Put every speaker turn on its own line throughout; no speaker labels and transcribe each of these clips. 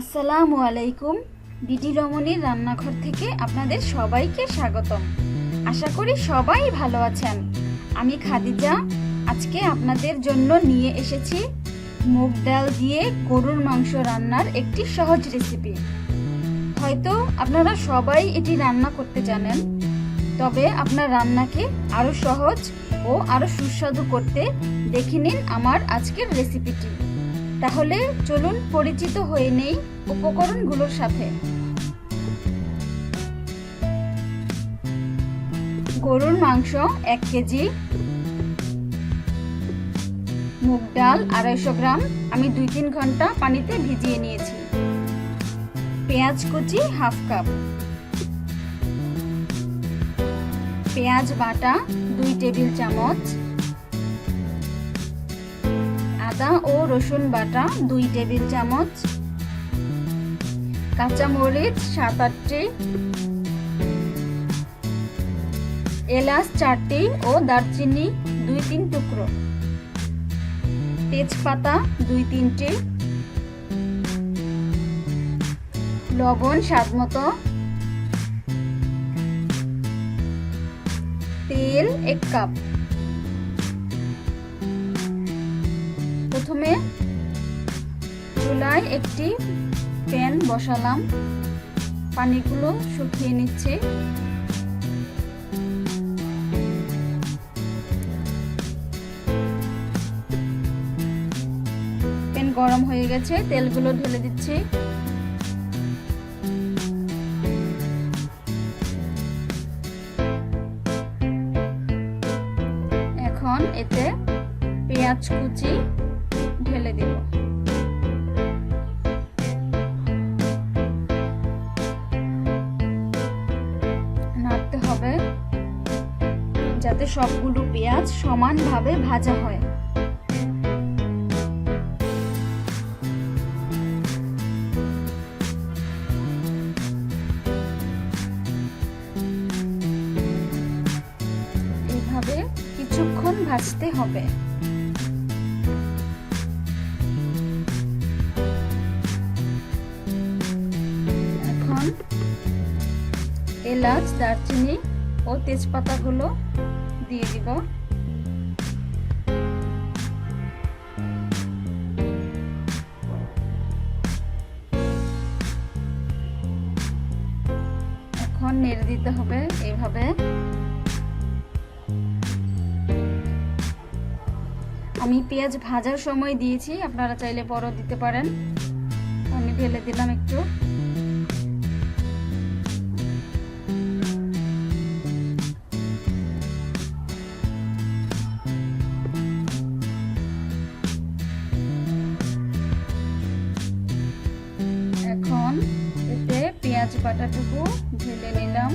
আসসালামু আলাইকুম। দিদি রমণীর রান্নাঘর থেকে আপনাদের সবাইকে স্বাগতম। আশা করি সবাই ভালো আছেন। আমি খাদিজা। আজকে আপনাদের জন্য নিয়ে এসেছি মুগ ডাল দিয়ে গরুর মাংস রান্নার একটি সহজ রেসিপি। হয়তো আপনারা সবাই এটি রান্না করতে জানেন, তবে আপনার রান্নাকে আরও সহজ ও আরও সুস্বাদু করতে দেখে নিন আমার আজকের রেসিপিটি। তাহলে চলুন পরিচিত হয়ে নেই উপকরণগুলোর সাথে। গরুর মাংস 1 কেজি, মুগ ডাল 250 গ্রাম আমি 2-3 ঘন্টা পানিতে ভিজিয়ে নিয়েছি। পেঁয়াজ কুচি 1/2 কাপ, পেঁয়াজ বাটা 2 টেবিল চামচ, আদা ও রসুন বাটা 2 টেবিল চামচ, কাঁচামরিচ 7-8টি, এলাচ 4টি ও দারচিনি 2-3 টুকরো, তেজপাতা 2-3টি, লবণ স্বাদমতো, তেল 1 কাপ। প্রথমে চুলায় একটি প্যান বসালাম, পানিগুলো শুকিয়ে নিচ্ছে। প্যান গরম হয়ে গেছে, তেলগুলো ঢেলে দিচ্ছি। এখন এতে পেঁয়াজ কুচি ঢেলে দেব। নাড়তে হবে যাতে সবগুলো পেঁয়াজ সমানভাবে ভাজা হয়। এইভাবে কিছুক্ষণ ভাজতে হবে। এলাচ, দারচিনি ও তেজপাতাগুলো দিয়ে দিব। এখন নেড়ে দিতে হবে এইভাবে। আমি পেঁয়াজ ভাজার সময় দিয়েছি, আপনারা চাইলে পরও দিতে পারেন। আমি ঢেলে দিলাম একটু। এখন এতে পেঁয়াজ বাটাটুকু ঢেলে নিলাম।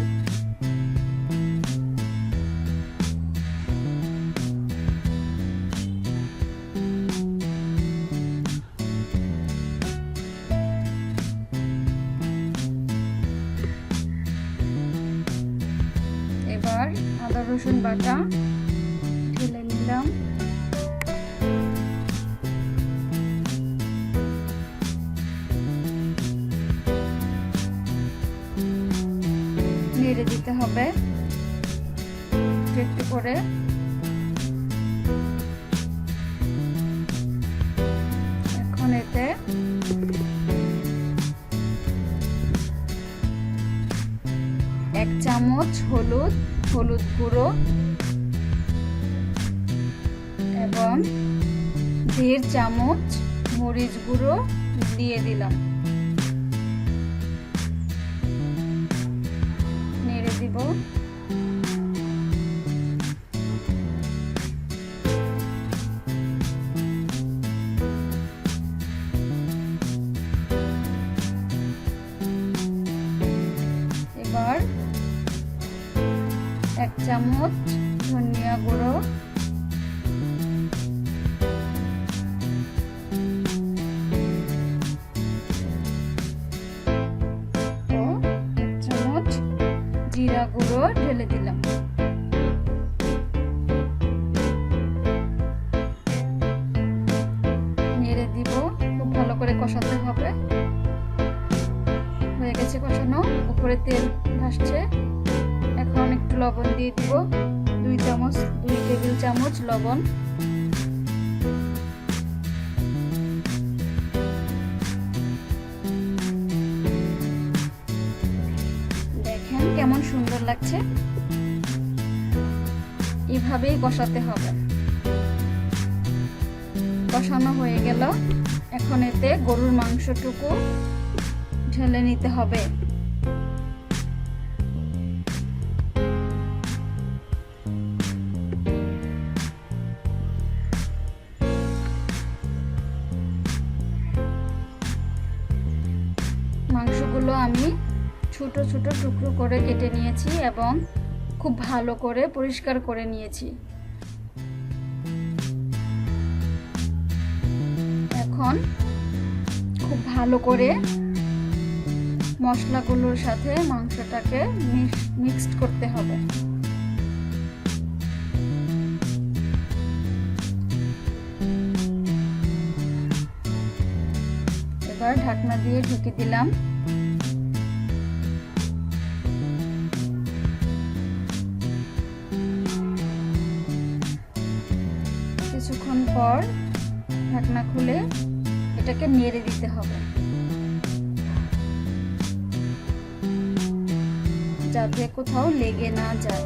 এবার আদা রসুন বাটা ঢেলে নিলাম। নেড়ে দিতে হবে একটু করে। এখন এতে 1 চামচ হলুদ গুঁড়ো এবং 1.5 চামচ মরিচ গুঁড়ো দিয়ে দিলাম। নেড়ে দিব। এবার 1 চামচ ধনিয়া গুঁড়ো, ও 1 চামচ জিরা গুঁড়ো ঢেলে দিলাম। নেড়ে দিব, খুব ভালো করে কষাতে হবে। করে তেল ভাসছে। এখন একটু লবণ দিয়ে দিব, 2 টেবিল চামচ লবণ। দেখেন কেমন সুন্দর লাগছে। এভাবেই কষাতে হবে। কষানো হয়ে গেল, এখন এতে গরুর মাংসটুকু ঢেলে নিতে হবে। মাংসগুলো আমি ছোট ছোট টুকরো করে কেটে নিয়েছি এবং খুব ভালো করে পরিষ্কার করে নিয়েছি। এখন খুব ভালো করে মশলাগুলোর সাথে মাংসটাকে মিক্সড করতে হবে। এবার ঢাকনা দিয়ে ঢেকে দিলাম। কিছুক্ষণ পর ঢাকনা খুলে এটাকে নেড়ে দিতে হবে যাতে কোথাও লেগে না যায়।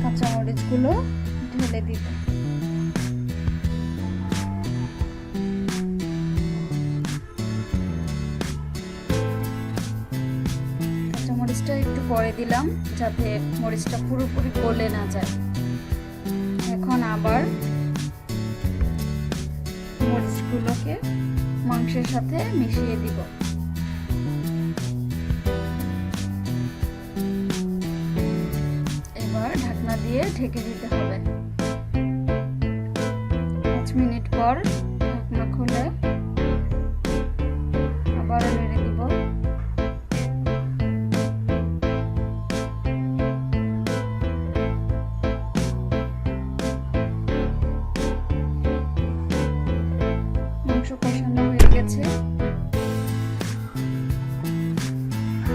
কাঁচামরিচগুলো ঢেলে দিব। কাঁচামরিচটা একটু পরে দিলাম যাতে মরিচটা পুরোপুরি গলে না যায়। এখন আবার মরিচগুলোকে মাংসের সাথে মিশিয়ে দিব। দিয়ে ঢেকে দিতে হবে। 5 মিনিট পর ঢাকনা খুলে আবার নেড়ে দিব। মাংস কষানো হয়ে গেছে,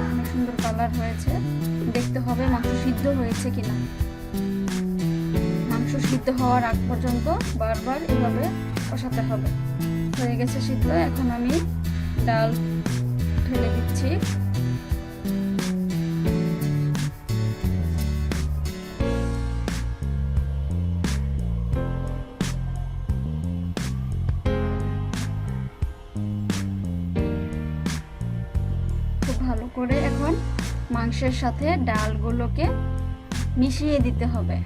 অনেক সুন্দর কালার হয়েছে। দেখতে হবে মাংস সিদ্ধ হয়েছে কিনা। সিদ্ধ হওয়ার আগ পর্যন্ত বারবার এভাবে কষাতে হবে। হয়ে গেছে সিদ্ধ। এখন আমি ডাল ঢেলে দিচ্ছি। খুব ভালো করে এখন মাংসের সাথে ডালগুলোকে মিশিয়ে দিতে হবে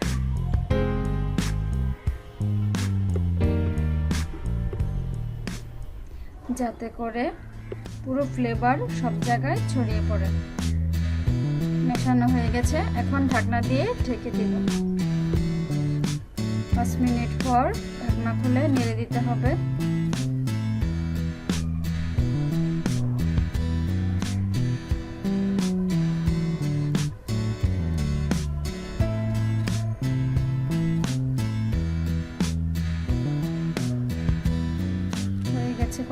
যাতে করে পুরো ফ্লেভার সব জায়গায় ছড়িয়ে পড়ে। মেশানো হয়ে গেছে, এখন ঢাকনা দিয়ে ঢেকে দিব। 5 মিনিট পর ঢাকনা খুলে নেড়ে দিতে হবে।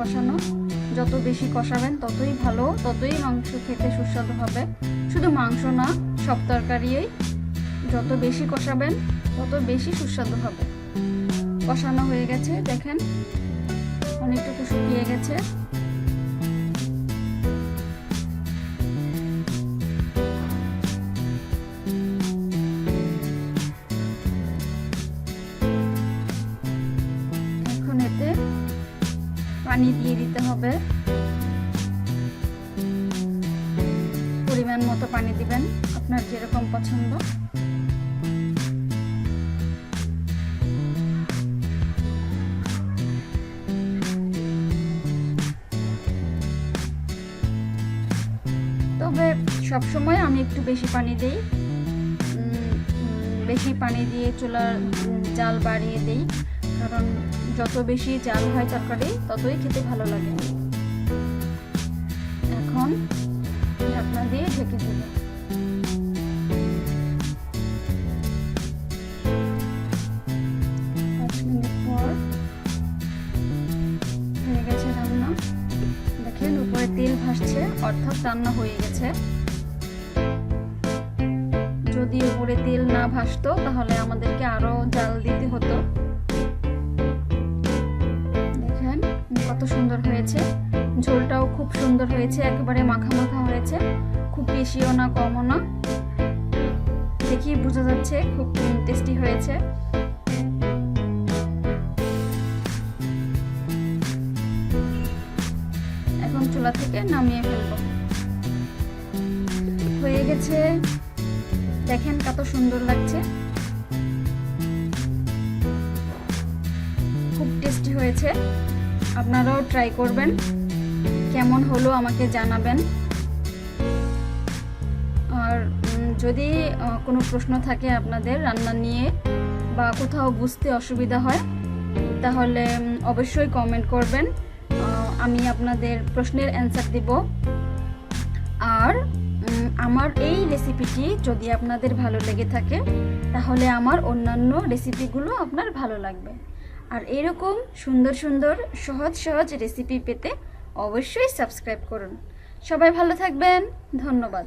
কষানো যত বেশি কষাবেন ততই ভালো, ততই মাংস খেতে সুস্বাদু হবে। শুধু মাংস না, সব তরকারিই যত বেশি কষাবেন তত বেশি সুস্বাদু হবে। কষানো হয়ে গেছে, দেখেন অনেকটুকু শুকিয়ে গেছে। এখন এতে পানি দিয়ে দিতে হবে। পরিমাণ মতো পানি দিবেন, আপনার যেরকম পছন্দ। সব সময় আমি একটু বেশি পানি দিই, বেশি পানি দিয়ে চুলার জাল বাড়িয়ে দিই, কারণ যত বেশি জাল হয় তরকারি ততই খেতে ভালো লাগে। এখন ঢাকনা দিয়ে ঢেকে দেব। 5 মিনিট পর হয়ে গেছে রান্না। দেখেন উপরে তেল ভাসছে, অর্থাৎ রান্না হয়ে গেছে। যদি উপরে তেল না ভাসতো তাহলে আমাদেরকে আরো জাল দিতে হতো। দেখেন কত সুন্দর হয়েছে, ঝোলটাও খুব সুন্দর হয়েছে, একেবারে মাখা মাখা হয়েছে, খুব বেশিও না কমও না। দেখি বোঝা যাচ্ছে খুব টেস্টি হয়েছে। এখন চুলা থেকে নামিয়ে ফেলবো। হয়ে গেছে, দেখেন কত সুন্দর লাগছে, খুব টেস্টি হয়েছে। আপনারাও ট্রাই করবেন, কেমন হলো আমাকে জানাবেন। আর যদি কোনো প্রশ্ন থাকে আপনাদের রান্না নিয়ে বা কোথাও বুঝতে অসুবিধা হয় তাহলে অবশ্যই কমেন্ট করবেন, আমি আপনাদের প্রশ্নের অ্যান্সার দিব। আর আমার এই রেসিপিটি যদি আপনাদের ভালো লেগে থাকে তাহলে আমার অন্যান্য রেসিপিগুলো আপনার ভালো লাগবে। আর এরকম সুন্দর সুন্দর সহজ সহজ রেসিপি পেতে অবশ্যই সাবস্ক্রাইব করুন। সবাই ভালো থাকবেন, ধন্যবাদ।